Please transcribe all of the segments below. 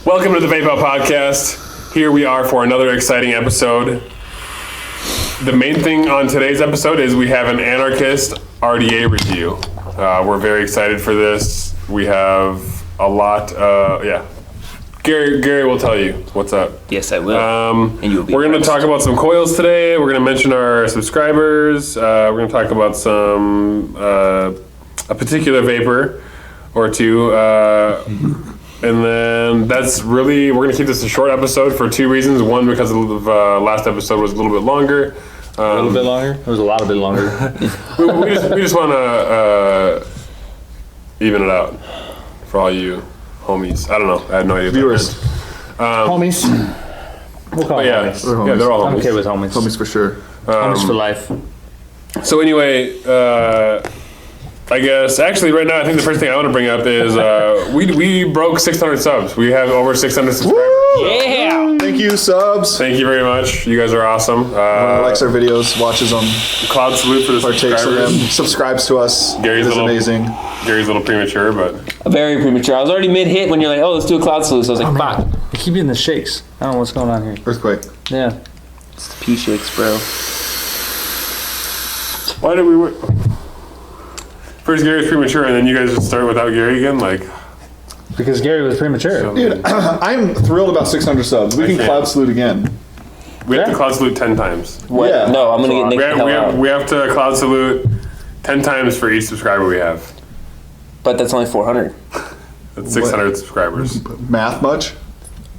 Welcome to the Vape-Out podcast. Here we are for another exciting episode. The main thing on today's episode is we have an Anarchist RDA review. We're very excited for this. We have a lot, Gary will tell you what's up. Yes, I will. And you'll be we're going to talk about some coils today. We're going to mention our subscribers. We're going to talk about some, a particular vapor or two. And then that's really, we're going to keep this a short episode for two reasons. One, because the last episode was a little bit longer. A little bit longer? It was a lot of bit longer. we just want to even it out for all you homies. I don't know. I have no idea. Viewers. Homies. We'll call them homies. Homies. Yeah, they're all homies. I'm okay with homies. Homies for sure. Homies for life. So anyway, I guess, actually right now, I think the first thing I want to bring up is we broke 600 subs. We have over 600 subscribers. Yeah! Thank you, subs. Thank you very much. You guys are awesome. Likes our videos, watches them, Cloud salute for the partakes of them, subscribers. subscribes to us. Gary's It's amazing. Gary's a little premature, but... Very premature. I was already mid-hit when you're like, oh, let's do a cloud salute. So I was like, fuck. I keep getting the shakes. I don't know what's going on here. Earthquake. Yeah. It's the pea shakes, bro. Why did we... First Gary's premature, and then you guys just start without Gary again? Like... Because Gary was premature. Dude, I'm thrilled about 600 subs. We can can't. cloud salute again. We have to cloud salute 10 times. What? Yeah. No, I'm going to get Nick the hell out. We have to cloud salute 10 times for each subscriber we have. But that's only 400. That's 600 subscribers. Math much?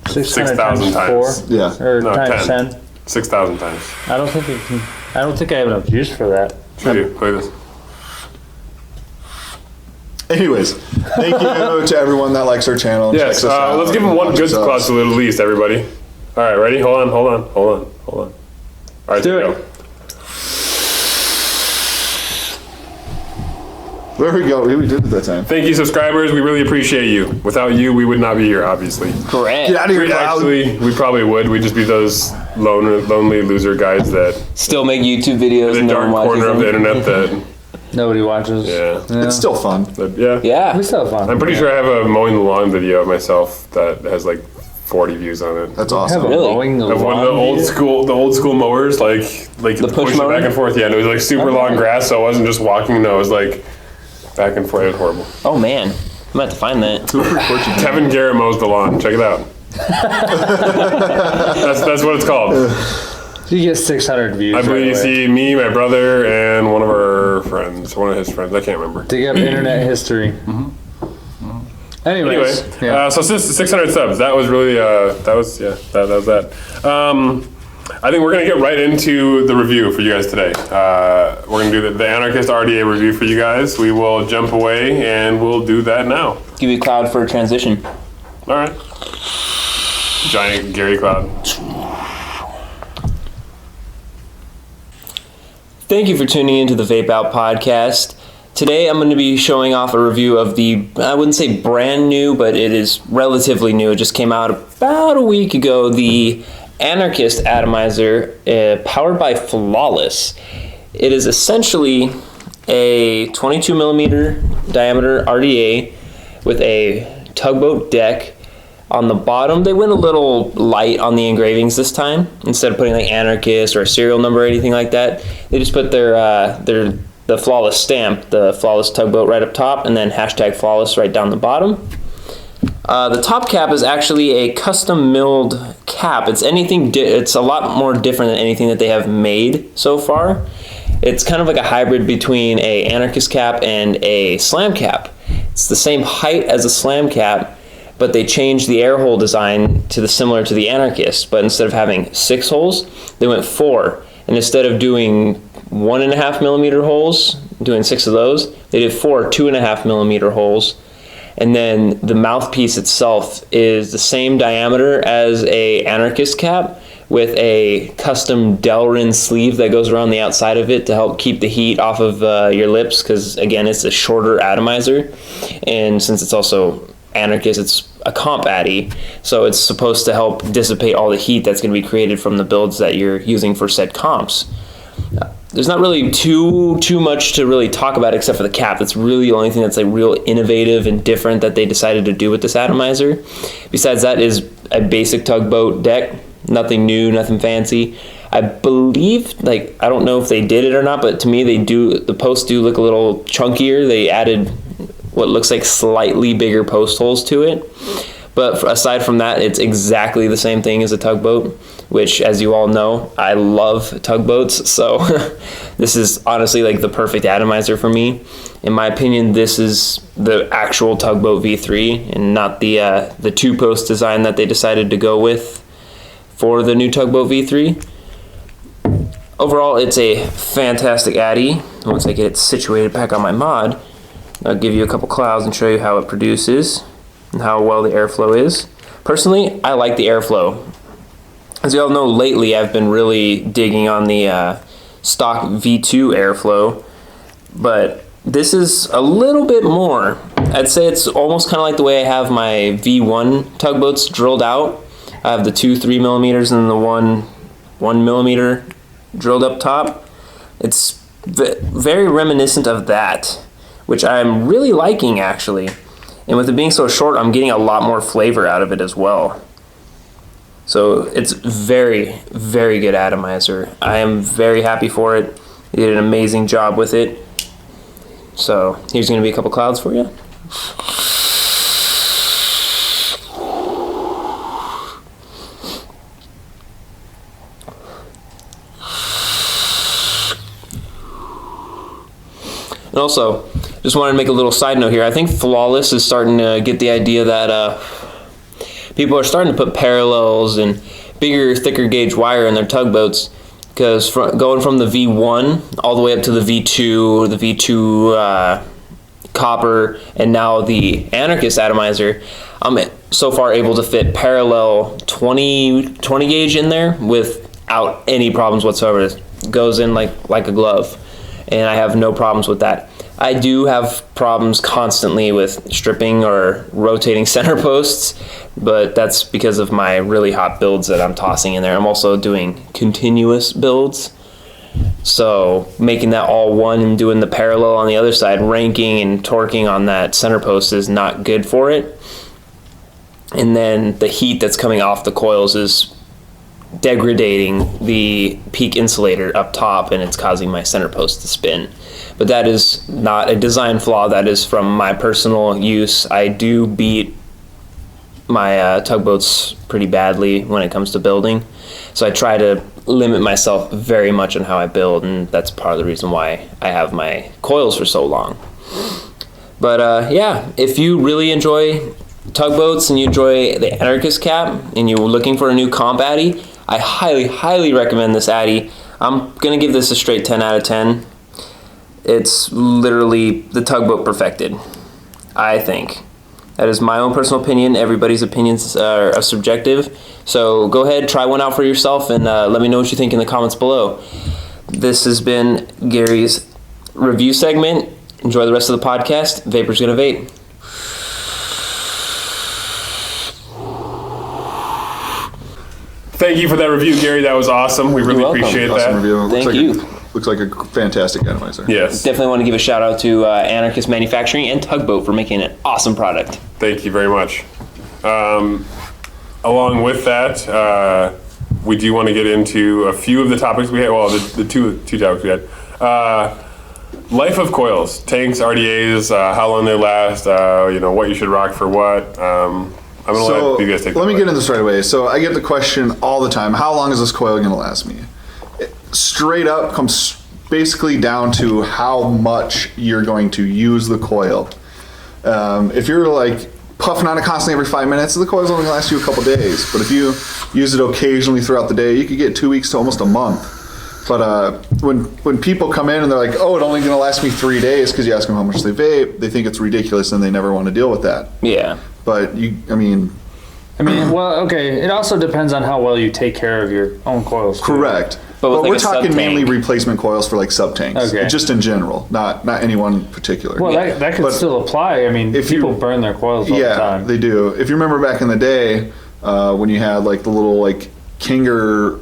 600 6,000 times 4? Yeah. Or No, times 10. 10? 6,000 times. I don't think I have enough juice for that. Should you? Play this. Anyways, thank you to everyone that likes our channel and Yes, checks us out. let's give him one good watches us. cloud salute at least, everybody. All right, ready? Hold on. All right, Do there it. we go. There we go. We did it that time. Thank you, subscribers. We really appreciate you. Without you, we would not be here, obviously. Correct. Get out of here, cloud. Actually, we probably would. We'd just be those lonely loser guys that Still make YouTube videos in and the no one dark watches corner of the them. internet that, Nobody watches. yeah. It's still fun. Yeah. Yeah. We still have fun. I'm pretty sure I have a mowing the lawn video of myself that has like 40 views on it. That's Have awesome. a Really? mowing the Of one of the lawn old video? school mowers, like The push push it mower? back and forth. Yeah, and it was like super long grass, so I wasn't just walking. No, it was like back and forth. It was horrible. Oh, man. I'm about to find that. Feel pretty fortunate. Kevin Garrett mows the lawn. Check it out. that's what it's called. You get 600 views. I believe you right away. see me, my brother, and one of his friends. I can't remember. Dig up internet history. Anyway, Anyways, yeah. so 600 subs. That was really that was that. I think we're gonna get right into the review for you guys today. We're gonna do the Anarchist RDA review for you guys. We will jump away and we'll do that now. Give you cloud for a transition. All right. Giant Gary Cloud. Thank you for tuning into the Vape-Out podcast. Today I'm going to be showing off a review of the, I wouldn't say brand new, but it is relatively new. It just came out about a week ago. The Anarchist Atomizer, powered by Flawless. It is essentially a 22 millimeter diameter RDA with a tugboat deck. On the bottom, they went a little light on the engravings this time. Instead of putting like Anarchist or a serial number or anything like that, they just put the Flawless stamp, the Flawless tugboat right up top, and then hashtag Flawless right down the bottom. The top cap is actually a custom milled cap. It's a lot more different than anything that they have made so far. It's kind of like a hybrid between a Anarchist cap and a slam cap. It's the same height as a slam cap, but they changed the air hole design to similar to the Anarchist. But instead of having 6 holes, they went 4. And instead of doing 1.5 millimeter holes, doing 6 of those. They did 4 2.5 millimeter holes. And then the mouthpiece itself is the same diameter as a Anarchist cap with a custom Delrin sleeve that goes around the outside of it to help keep the heat off of your lips, because again, it's a shorter atomizer. And since it's also Anarchist, it's a comp addy, so it's supposed to help dissipate all the heat that's going to be created from the builds that you're using for said comps. There's not really too much to really talk about except for the cap. That's really the only thing that's like real innovative and different that they decided to do with this atomizer. Besides that is a basic tugboat deck, nothing new, nothing fancy. I believe, like, I don't know if they did it or not, but to me the posts do look a little chunkier. They added what looks like slightly bigger post holes to it. But aside from that, it's exactly the same thing as a tugboat, which, as you all know, I love tugboats. So this is honestly like the perfect atomizer for me. In my opinion, this is the actual tugboat V3 and not the 2-post design that they decided to go with for the new tugboat V3. Overall, it's a fantastic addy. Once I get it situated back on my mod, I'll give you a couple clouds and show you how it produces and how well the airflow is. Personally, I like the airflow. As you all know, lately I've been really digging on the stock V2 airflow, but this is a little bit more. I'd say it's almost kind of like the way I have my V1 tugboats drilled out. I have the 2 3 millimeters and the 1 millimeter drilled up top. It's very reminiscent of that, which I'm really liking actually. And with it being so short, I'm getting a lot more flavor out of it as well. So it's very, very good atomizer. I am very happy for it. They did an amazing job with it. So here's going to be a couple clouds for you. And also, just wanted to make a little side note here. I think Flawless is starting to get the idea that people are starting to put parallels and bigger, thicker gauge wire in their tugboats, because going from the V1 all the way up to the V2 copper, and now the Anarchist atomizer, I'm so far able to fit parallel 20 gauge in there without any problems whatsoever. It goes in like a glove, and I have no problems with that. I do have problems constantly with stripping or rotating center posts, but that's because of my really hot builds that I'm tossing in there. I'm also doing continuous builds, so making that all one and doing the parallel on the other side, ranking and torquing on that center post is not good for it. And then the heat that's coming off the coils is degrading the peak insulator up top, and it's causing my center post to spin. But that is not a design flaw. That is from my personal use. I do beat my tugboats pretty badly when it comes to building, so I try to limit myself very much on how I build, and that's part of the reason why I have my coils for so long. But yeah, if you really enjoy tugboats and you enjoy the Anarchist cap and you're looking for a new comp addy, I highly, highly recommend this addy. I'm gonna give this a straight 10 out of 10. It's literally the tugboat perfected, I think. That is my own personal opinion. Everybody's opinions are subjective. So go ahead, try one out for yourself, and let me know what you think in the comments below. This has been Gary's review segment. Enjoy the rest of the podcast. Vapor's gonna vape. Thank you for that review, Gary. That was awesome. We really appreciate Awesome that. review. Thank you. Looks like a fantastic atomizer. Yes. Definitely want to give a shout out to Anarchist Manufacturing and Tugboat for making an awesome product. Thank you very much. Along with that, we do want to get into a few of the topics we had. Well, the two topics we had. Life of coils, tanks, RDAs, how long they last, what you should rock for what. I'm going to let you guys take Let me get into this right away. So I get the question all the time, how long is this coil going to last me? Straight up comes basically down to how much you're going to use the coil. If you're like puffing on it constantly every 5 minutes, the coil's only gonna last you a couple days. But if you use it occasionally throughout the day, you could get 2 weeks to almost a month. But when people come in and they're like, oh, it's only going to last me 3 days because you ask them how much they vape, they think it's ridiculous and they never want to deal with that. Yeah. But I mean, well, okay. It also depends on how well you take care of your own coils. Too. correct. But with, like, we're a talking sub-tank. mainly replacement coils for like sub tanks, Okay. just in general, not any one particular. Well, that could But still apply. I mean, if people you- burn their coils all the Yeah, time. they do. If you remember back in the day, when you had like the little like Kinger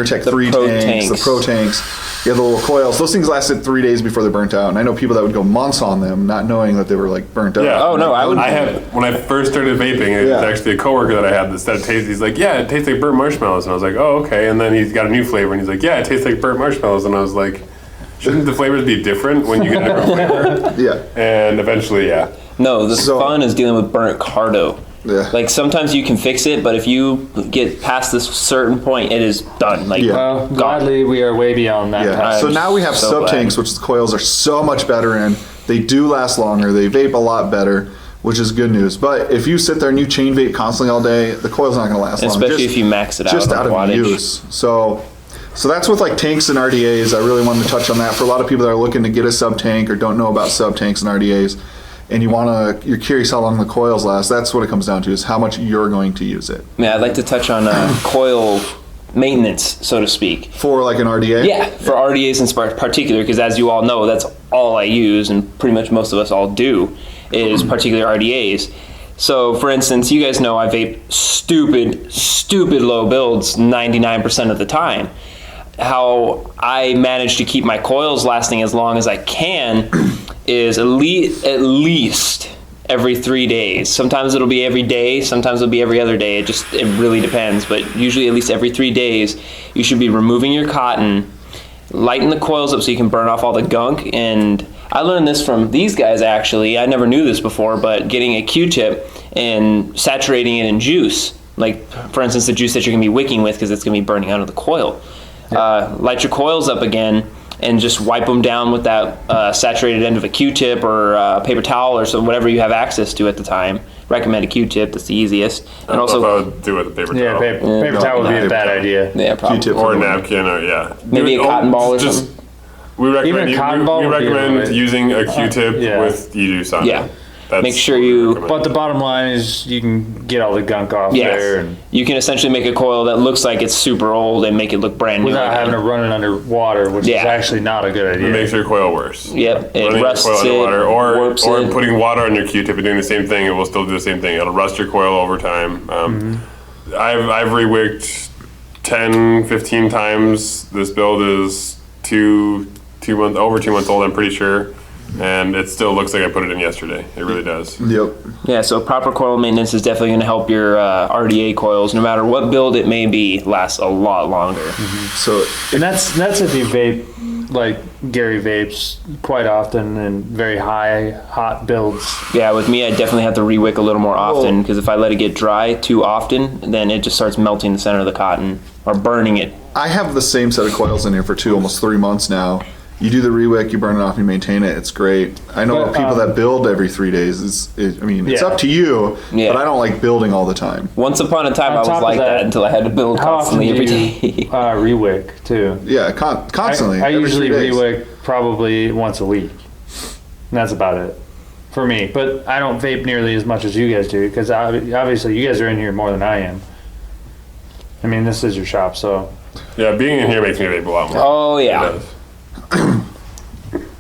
Tech 3 Pro tanks, tanks. the Pro tanks, you had the little coils. Those things lasted 3 days before they burnt out. And I know people that would go months on them, not knowing that they were like burnt out. Yeah. Oh, no, I would- I had, when I first started vaping, it was Yeah. actually a coworker that I had that said it tastes. He's like, yeah, it tastes like burnt marshmallows, and I was like, oh, okay. And then he's got a new flavor, and he's like, yeah, it tastes like burnt marshmallows, and I was like, shouldn't the flavors be different when you get a different flavor? Yeah. And eventually, yeah. No, the So- fun is dealing with burnt cardo. Yeah. Like sometimes you can fix it, but if you get past this certain point, it is done. Like Yeah. Well, gone. gladly, we are way beyond that. Yeah. time. So now we have so sub glad. tanks, which the coils are so much better in. They do last longer. They vape a lot better, which is good news. But if you sit there and you chain vape constantly all day, the coil's not going to last long. Especially Just- if you max it out just on out of wattage. use. So that's with like tanks and RDAs. I really wanted to touch on that for a lot of people that are looking to get a sub tank or don't know about sub tanks and RDAs, and you're curious how long the coils last. That's what it comes down to, is how much you're going to use it Yeah, I'd like to touch on coil maintenance, so to speak. for, like an RDA. Yeah, for RDAs in particular, because as you all know, that's all I use, and pretty much most of us all do, is particular RDAs. So, for instance, you guys know I vape stupid low builds 99% of the time. How I manage to keep my coils lasting as long as I can is at least every 3 days. Sometimes it'll be every day, sometimes it'll be every other day. It really depends, but usually at least every 3 days, you should be removing your cotton, lighten the coils up so you can burn off all the gunk. And I learned this from these guys, actually. I never knew this before, but getting a Q-tip and saturating it in juice, like for instance the juice that you're going to be wicking with, because it's going to be burning out of the coil. Light your coils up again and just wipe them down with that saturated end of a Q-tip or a paper towel or so, whatever you have access to at the time. Recommend a Q-tip, that's the easiest. I And don't know if I also, would do it with a paper Yeah, towel. paper no, towel would be no, a bad idea. yeah, probably. Q-tip. Or a napkin, or yeah. Maybe a cotton ball or just- something. We recommend, Even a cotton ball we would be recommend alright. using a Q-tip yeah. with e-juice on Yeah. it. That's Make sure what we you- recommend. But the bottom line is you can get all the gunk off there Yes. and You can essentially make a coil that looks like it's super old and make it look brand new. without having to run it under water, which Yeah. is actually not a good It idea. makes your coil worse. Yep, it Running rusts your coil it, underwater, or warps or it. putting water on your Q-tip and doing the same thing, it will still do the same thing. It'll rust your coil over time. I've re-wicked 10, 15 times. This build is over 2 months old, I'm pretty sure, and it still looks like I put it in yesterday. It really does. Yep. Yeah, so proper coil maintenance is definitely going to help your RDA coils, no matter what build it may be, last a lot longer. So And that's if you vape like Gary vapes quite often and very hot builds. Yeah, with me, I definitely have to re-wick a little more often, because if I let it get dry too often, then it just starts melting the center of the cotton or burning it. I have the same set of coils in here for almost 3 months now. You do the rewick, you burn it off, you maintain it. It's great. I know But, people that build every 3 days. It's Yeah. up to you, Yeah. but I don't like building all the time. Once upon a time, On I was top of like that that, until I had to build How often constantly do every you day. rewick too? Yeah, constantly. I every usually 3 days. rewick probably once a week. And that's about it for me. But I don't vape nearly as much as you guys do, because obviously you guys are in here more than I am. I mean, this is your shop, so. Yeah, being in here makes me vape a lot more. Oh, It yeah. does.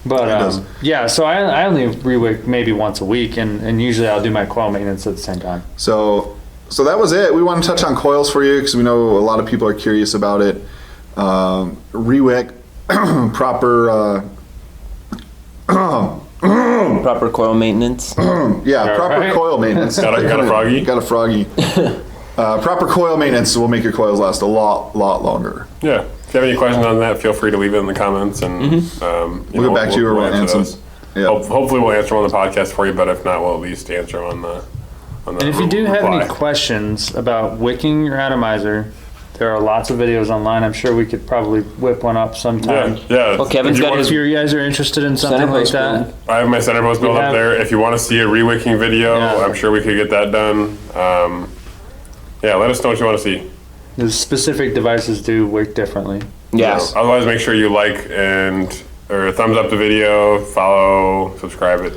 But does. yeah, so I only rewick maybe once a week, and usually I'll do my coil maintenance at the same time. So that was it. We want to touch on coils for you because we know a lot of people are curious about it. Rewick, proper, Proper coil maintenance. proper right. coil maintenance. Got a froggy? Got a froggy. Proper coil maintenance will make your coils last a lot longer. Yeah. If you have any questions on that, feel free to leave it in the comments, and We'll get back to you or we'll answer those. them. Yeah. Hopefully, we'll answer them on the podcast for you. But if not, we'll at least answer them on the. And if you do have any questions about wicking your atomizer, there are lots of videos online. I'm sure we could probably whip one up sometime. yeah. Well, Kevin's If you got want his- If you guys are interested in something Center like post that, build. I have my center post build up have- there. If you want to see a re-wicking video, Yeah. I'm sure we could get that done. Let us know what you want to see. The specific devices do work differently. Yes. Otherwise, make sure you like or thumbs up the video, follow, subscribe it,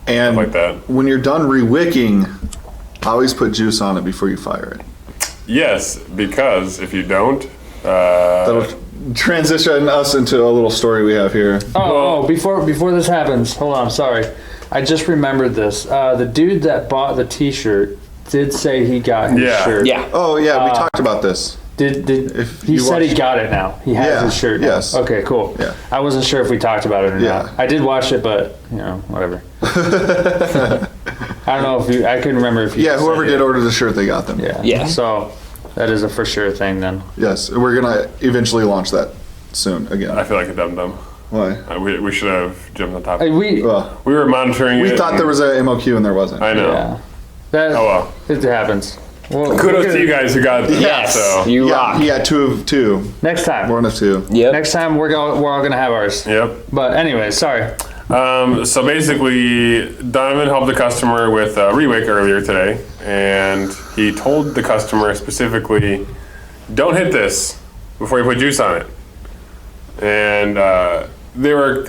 And stuff like that. when you're done re-wicking, always put juice on it before you fire it. Yes, because if you don't, That'll transition us into a little story we have here. Before this happens, hold on, sorry. I just remembered this. The dude that bought the T-shirt did say he got his shirt. Yeah. Oh yeah, we talked about this. If he you said he watched- got it now. He has Yeah, his shirt now. yes. Okay, cool. Yeah. I wasn't sure if we talked about it or Yeah. not. I did watch it, but whatever. I don't know if I couldn't remember if you Yeah, said whoever it. did order the shirt, they got them. Yeah. Yeah. So that is a for sure thing then. Yes, we're gonna eventually launch that soon again. I feel like a dum-dum. Why? We should have jumped on top. Hey, we Well, We were monitoring it. we thought there was a MOQ and there wasn't. I know. yeah. That Oh well. it happens. Well, Kudos to you guys who got that. Yes. So. You Yeah, rock. he had 2 of 2. Next time. One of 2. Yep. Next time we're all gonna have ours. Yep. But anyway, sorry. So basically, Donovan helped the customer with a re-wick earlier today, and he told the customer specifically, "Don't hit this before you put juice on it." And they were.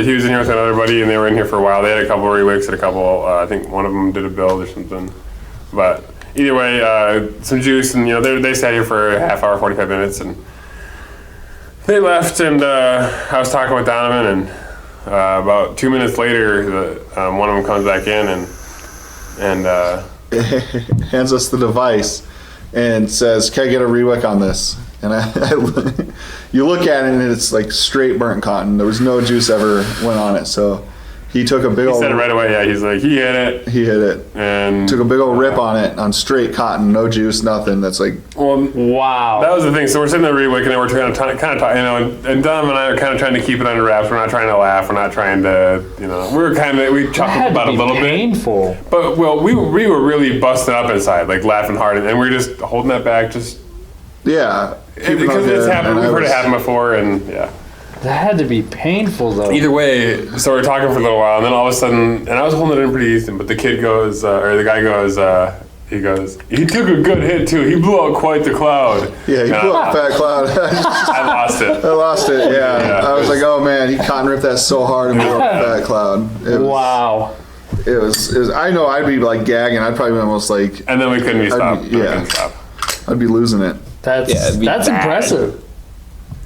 He was in here with another buddy, and they were in here for a while. They had a couple of re-wicks and a couple. I think one of them did a build or something. But either way, some juice, and they sat here for a half hour, 45 minutes, and they left. And I was talking with Donovan, and about 2 minutes later, one of them comes back in and Hands us the device and says, "Can I get a re-wick on this?" And you look at it and it's like straight burnt cotton. There was no juice ever went on it. So he took a big he old. said it right away. Yeah, he's like, he hit it. He hit it. And Took a big old rip on it on straight cotton, no juice, nothing. That's like, well, Wow. that was the thing. So we're sitting there re-wick, and we're kind of talking, and Dom and I are kind of trying to keep it under wraps. We're not trying to laugh. We're not trying to, we That chuckled had to about it a be little bit. painful. But we were really busting up inside, like laughing hard, and we were just holding that back, just yeah. because it's happened. We've heard it happen before, and yeah. That had to be painful though. Either way, so we're talking for a little while, and then all of a sudden, and I was holding it in pretty decent, but the kid goes, or the guy goes, he goes, he took a good hit too. He blew out quite the cloud. Yeah, he And blew up Fat Cloud. I lost it. I lost it, yeah. Yeah. I was like, oh man, he cotton ripped that so hard and blew up Fat Cloud. It was, Wow. It was, I know I'd be like gagging. I'd probably be almost like, And then we couldn't be stopped. yeah. We couldn't stop. I'd be losing it. That's it'd be bad. impressive.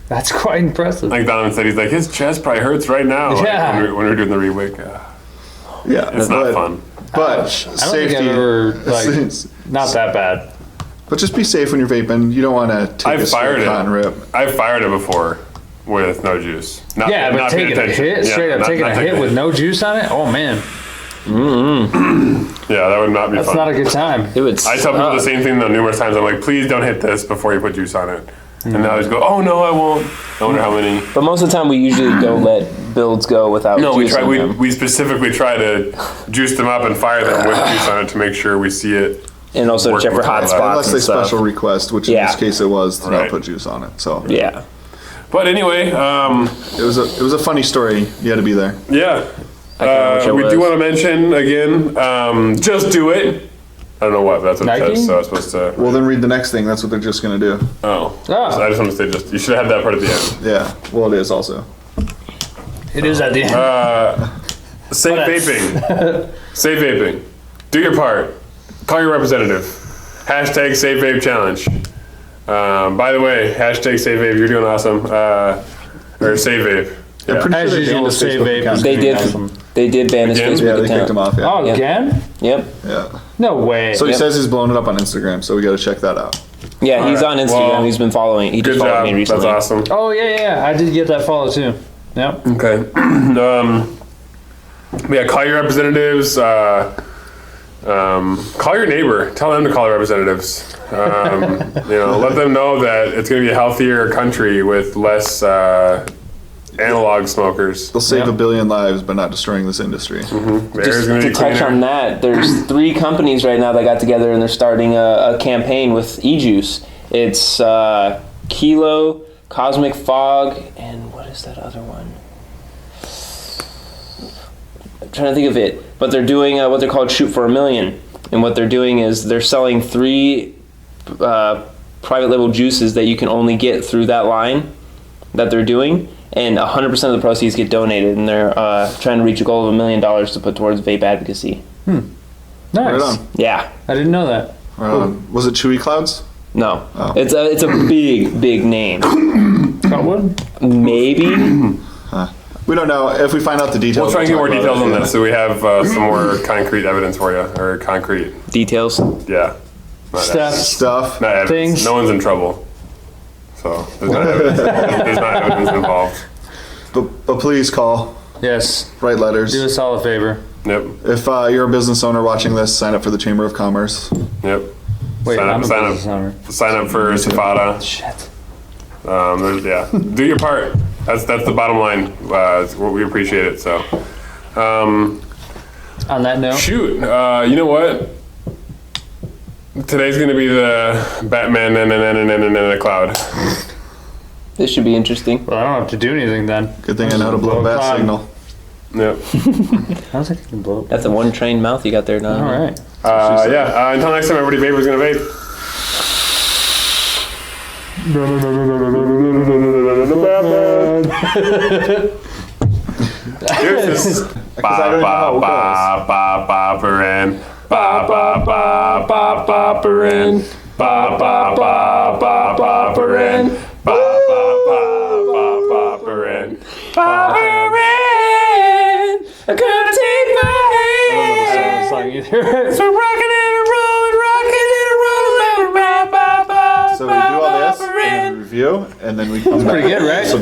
That's quite impressive. Like Donovan said, he's like, his chest probably hurts right now. Like, Yeah. when we were doing the re-wick. Yeah. It's not fun. But I don't safety. think I've ever not that bad. But just be safe when you're vaping. You don't want to take I've a fired straight it. cotton rip. I've fired it before with no juice. Not, Yeah, but not paying taking a attention. hit, Yeah, straight up not- taking not a hit with no juice on it. Oh man, Yeah, that would not be that's fun. not a good time. It would. I tell people the suck. same thing though numerous times. I'm like, please don't hit this before you put juice on it. And now they just go, oh no, I won't. I wonder how many. But most of the time, we usually don't let builds go without. No, we juice try. in them. We specifically try to juice them up and fire them with juice on it to make sure we see it. and also working check for with hot all that. spots Unless and they stuff. special request, which in Yeah. this case it was to Right. not put juice on it. So Yeah. But anyway, it was a funny story. You had to be there. yeah. I can't remember We what it do was. want to mention again. Just do it. I don't know what, but that's what it Nike? says. So I was supposed to. Well, then read the next thing. That's what they're just gonna do. Oh. Ah. So I just want to say, just you should have that part at the end. Yeah. Well, it is also. It is at the end. Safe But- vaping. Safe vaping. Do your part. Call your representative. Hashtag Safe Vape Challenge. By the way, hashtag Safe Vape. You're doing awesome. Or Safe Vape. Yeah. Pretty As sure they usual, banned his Save Facebook Vape account. is They did. awesome. They did ban his Again? Facebook Yeah, they account. kicked him off. Yeah. Oh, again? Yep. Yeah. No way. So he Yep. says he's blowing it up on Instagram. So we got to check that out. Yeah, he's Alright, on Instagram. well, He's been following. He Good just followed job. me That's recently. awesome. Oh yeah. I did get that follow too. Yep. Okay. Yeah, call your representatives. Call your neighbor. Tell them to call their representatives. Let them know that it's going to be a healthier country with less analog smokers. They'll save Yeah. 1 billion lives by not destroying this industry. The air is Just going to to be touch cleaner. on that, there's 3 companies right now that got together and they're starting a campaign with e-juice. It's Kilo, Cosmic Fog, and what is that other one? I'm trying to think of it. But they're doing what they're called Shoot for $1 Million. And what they're doing is they're selling 3 private label juices that you can only get through that line that they're doing, and 100% of the proceeds get donated, and they're trying to reach a goal of $1 million to put towards vape advocacy. Nice. Right on. Yeah. I didn't know that. Right on. Was it Chewy Clouds? No. Oh. It's a big name. Trotwood? Maybe. We don't know. If we find out the details, We'll try and get more talk details about on it. this, so we have some more concrete evidence for you, or concrete, Details. yeah. Not Stuff. Not evidence. Things. No one's in trouble. So there's not evidence, there's not evidence involved. But please call. Yes. Write letters. Do us all a favor. Yep. If you're a business owner watching this, sign up for the Chamber of Commerce. Yep. Wait, I'm a sign business owner. up. Sign up for Safada. Shit. Yeah. Do your part. That's the bottom line. We appreciate it. So. On that note, Shoot. You know what? Today's gonna be the Batman and a cloud. This should be interesting. well, I don't have to do anything then. Good thing I know how to blow a bat Cloud. signal. Yep. How's that going to blow up? That's a one-trained mouth you got there, Don. All right. Yeah. Until next time, everybody. Vapor's gonna vape. Here's this. Ba I don't know how it ba ba ba ba ba ba ba ba ba ba ba ba ba ba ba ba ba I'm gonna take my hand. Song either. So rockin' and rollin', So we do all this, and then we review, and then we come back. Pretty good, right? So